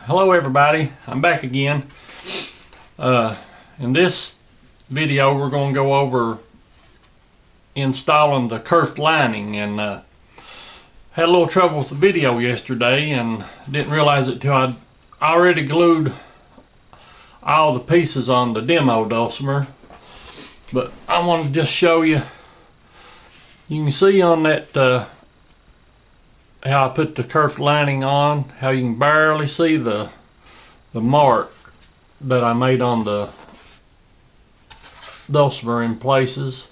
Hello everybody, I'm back again. In this video we're going to go over installing the kerf lining, and had a little trouble with the video yesterday and didn't realize it till I'd already glued all the pieces on the demo dulcimer. But I want to just show you. You can see on that how I put the kerf lining on, how you can barely see the mark that I made on the dulcimer in places.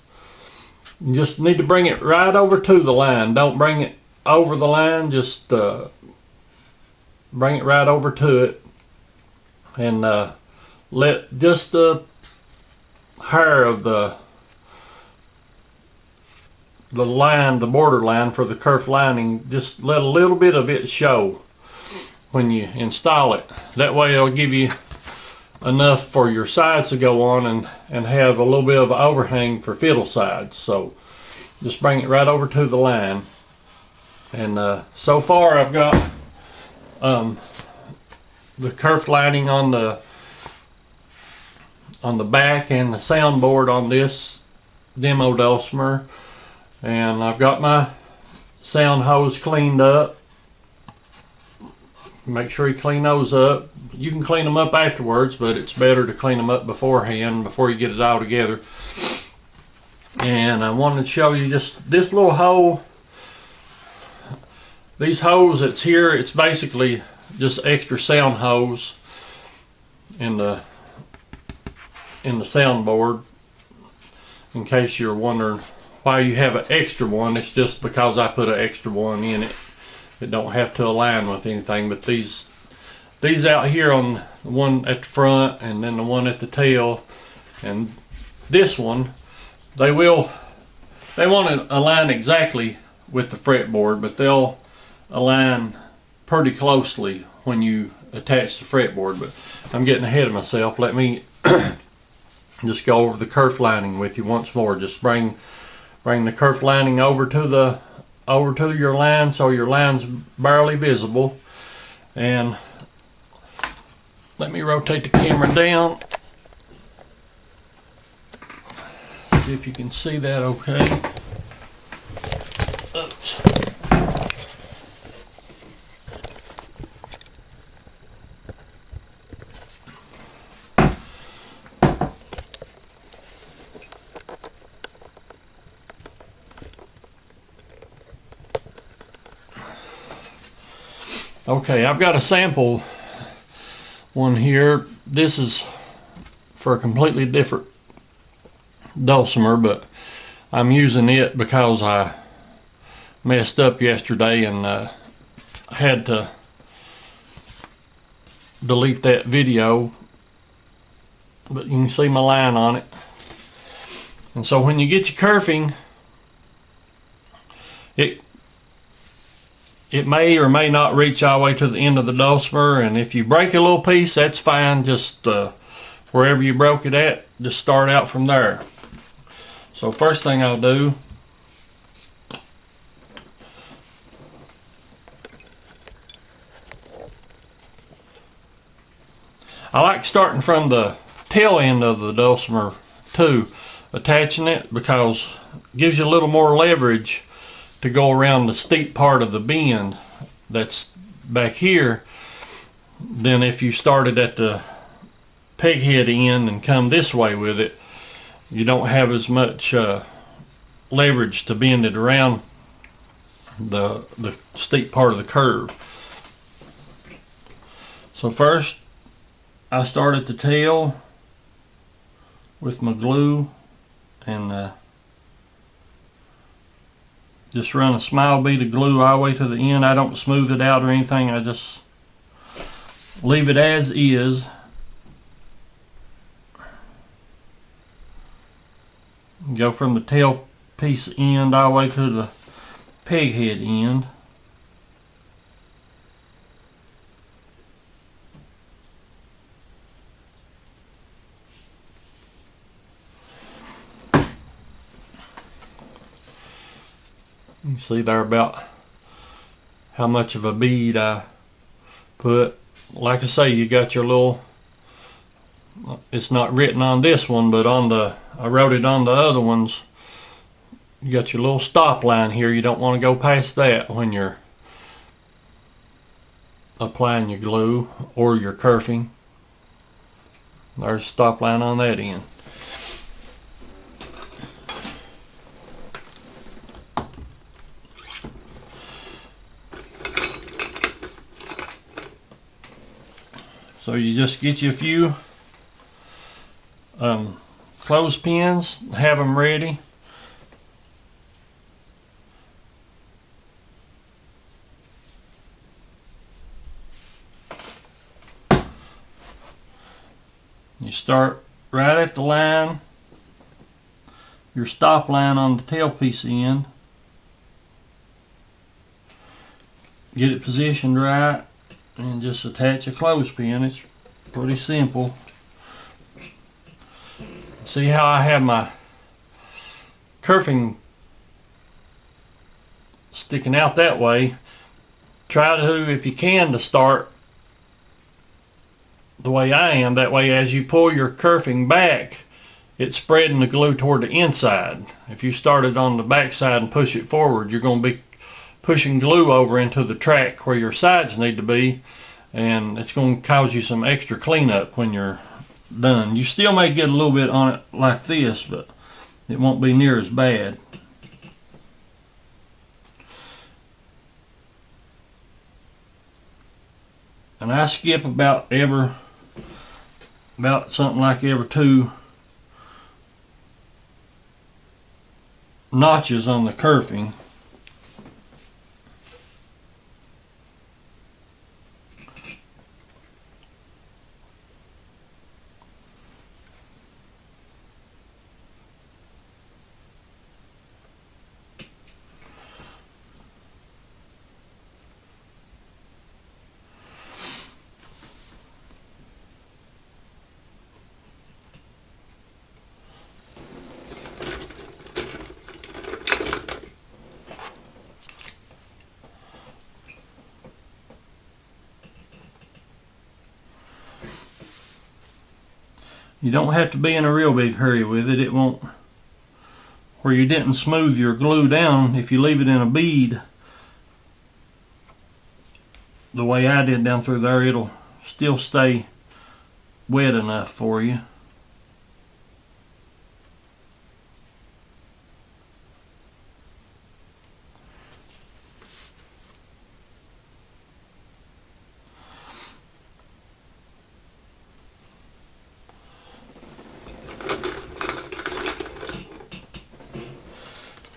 You just need to bring it right over to the line. Don't bring it over the line, just bring it right over to it, and let just the hair of the line, the border line for the kerf lining, just let a little bit of it show when you install it. That way it'll give you enough for your sides to go on and have a little bit of overhang for fiddle sides. So just bring it right over to the line. And so far I've got the kerf lining on the back and the soundboard on this demo dulcimer. And I've got my sound hose cleaned up. Make sure you clean those up. You can clean them up afterwards, but it's better to clean them up beforehand, before you get it all together. And I wanted to show you just this little hole. These holes that's here, it's basically just extra sound hose in the soundboard. In case you're wondering why you have an extra one, it's just because I put an extra one in it. It don't have to align with anything. But these out here, on the one at the front and then the one at the tail and this one, they won't align exactly with the fretboard, but they'll align pretty closely when you attach the fretboard. But I'm getting ahead of myself. Let me just go over the kerf lining with you once more. Just bring the kerf lining over to your line, so your line's barely visible. And let me rotate the camera down, see if you can see that okay. Oops. Okay, I've got a sample one here. This is for a completely different dulcimer, but I'm using it because I messed up yesterday and had to delete that video. But you can see my line on it. And so when you get your kerfing, it may or may not reach all the way to the end of the dulcimer, and if you break a little piece, that's fine. Just wherever you broke it at, just start out from there. So first thing I'll do, I like starting from the tail end of the dulcimer too, attaching it, because it gives you a little more leverage to go around the steep part of the bend that's back here than if you started at the peg head end and come this way with it. You don't have as much leverage to bend it around the steep part of the curve. So first I start at the tail with my glue and just run a small bead of glue all the way to the end. I don't smooth it out or anything. I just leave it as is. Go from the tail piece end all the way to the peg head end. You can see there about how much of a bead I put. like I say, you got your little, it's not written on this one, but I wrote it on the other ones. You got your little stop line here. You don't want to go past that when you're applying your glue or your kerfing. There's a stop line on that end. So you just get you a few clothespins, have them ready. You start right at the line, your stop line on the tailpiece end. Get it positioned right and just attach a clothespin. It's pretty simple. See how I have my kerfing sticking out that way? Try to, if you can, to start the way I am. That way, as you pull your kerfing back, it's spreading the glue toward the inside. If you start it on the back side and push it forward, you're going to be pushing glue over into the track where your sides need to be, and it's going to cause you some extra cleanup when you're done. You still may get a little bit on it like this, but it won't be near as bad. And I skip about something like every 2 notches on the kerfing. You don't have to be in a real big hurry with it. It won't, where you didn't smooth your glue down, if you leave it in a bead the way I did down through there, it'll still stay wet enough for you.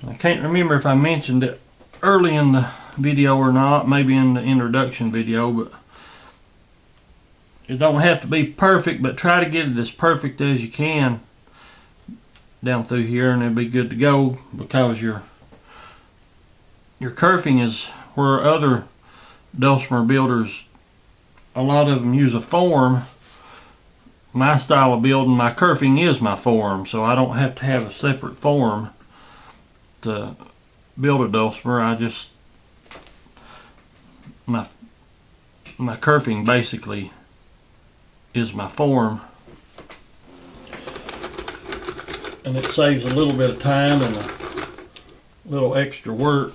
I can't remember if I mentioned it early in the video or not, maybe in the introduction video, but it don't have to be perfect, but try to get it as perfect as you can down through here, and it'll be good to go, because your kerfing is where other dulcimer builders, a lot of them use a form. My style of building, my kerfing is my form, so I don't have to have a separate form to build a dulcimer. I just, my kerfing basically is my form, and it saves a little bit of time and a little extra work.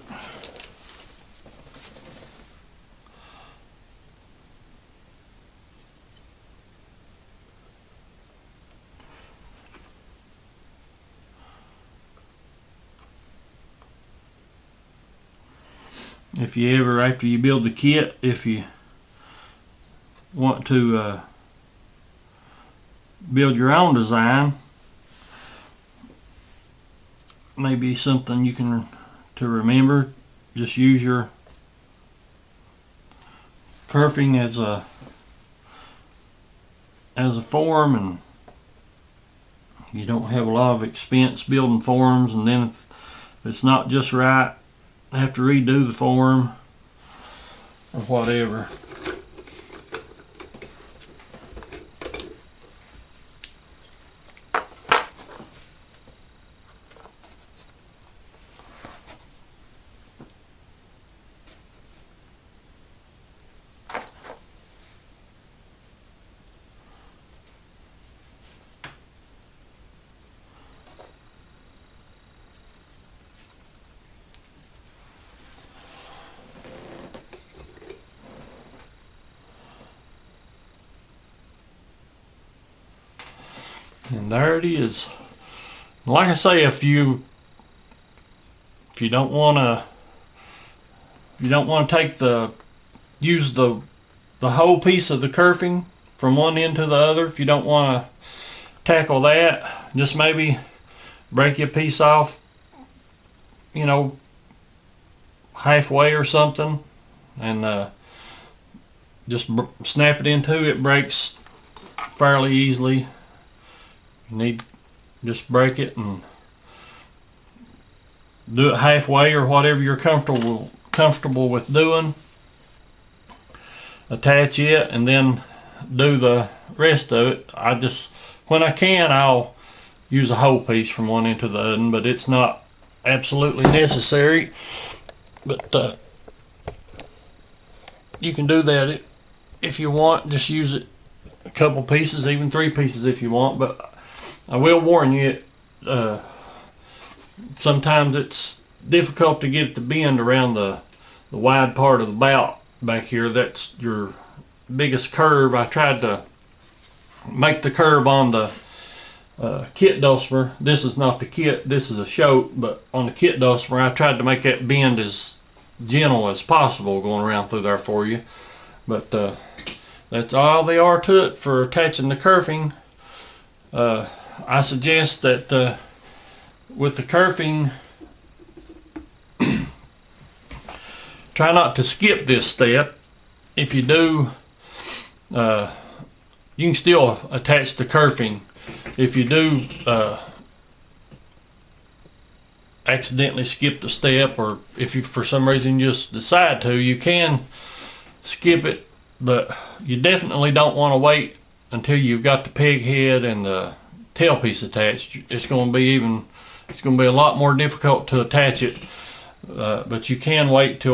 If you ever, after you build the kit, if you want to build your own design, maybe something you can to remember, just use your kerfing as a form, and you don't have a lot of expense building forms, and then if it's not just right, have to redo the form or whatever. And there it is. Like I say, if you don't want to use the whole piece of the kerfing from one end to the other, if you don't want to tackle that, just maybe break your piece off, you know, halfway or something, and just snap it in two. It breaks fairly easily. You need just break it and do it halfway or whatever you're comfortable with doing. Attach it and then do the rest of it. When I can, I'll use a whole piece from one end to the other, but it's not absolutely necessary. But you can do that if you want. Just use it a couple pieces, even 3 pieces if you want. But I will warn you, sometimes it's difficult to get it to bend around the wide part of the bout back here. That's your biggest curve. I tried to make the curve on the kit dulcimer. This is not the kit, this is a shote, but on the kit dulcimer I tried to make that bend as gentle as possible going around through there for you. But that's all there are to it for attaching the kerfing. I suggest that with the kerfing, try not to skip this step. If you do, you can still attach the kerfing. If you do accidentally skip the step, or if you for some reason just decide to, you can skip it, but you definitely don't want to wait until you've got the peg head and the tail piece attached. It's going to be a lot more difficult to attach it, but you can wait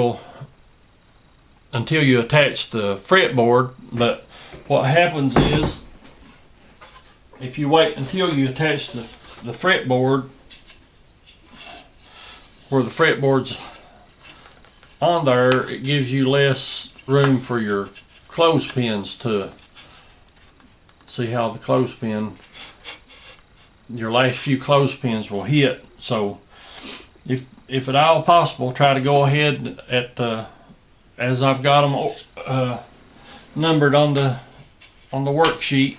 until you attach the fretboard. But what happens is, if you wait until you attach the fretboard, where the fretboard's on there, it gives you less room for your clothespins to see how the clothespin, your last few clothespins will hit. So if at all possible, try to go ahead as I've got them numbered on the worksheet.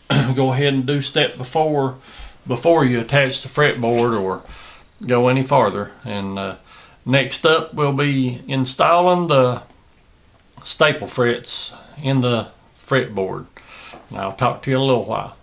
Go ahead and do step before you attach the fretboard or go any farther. And next up we'll be installing the staple frets in the fretboard. And I'll talk to you in a little while.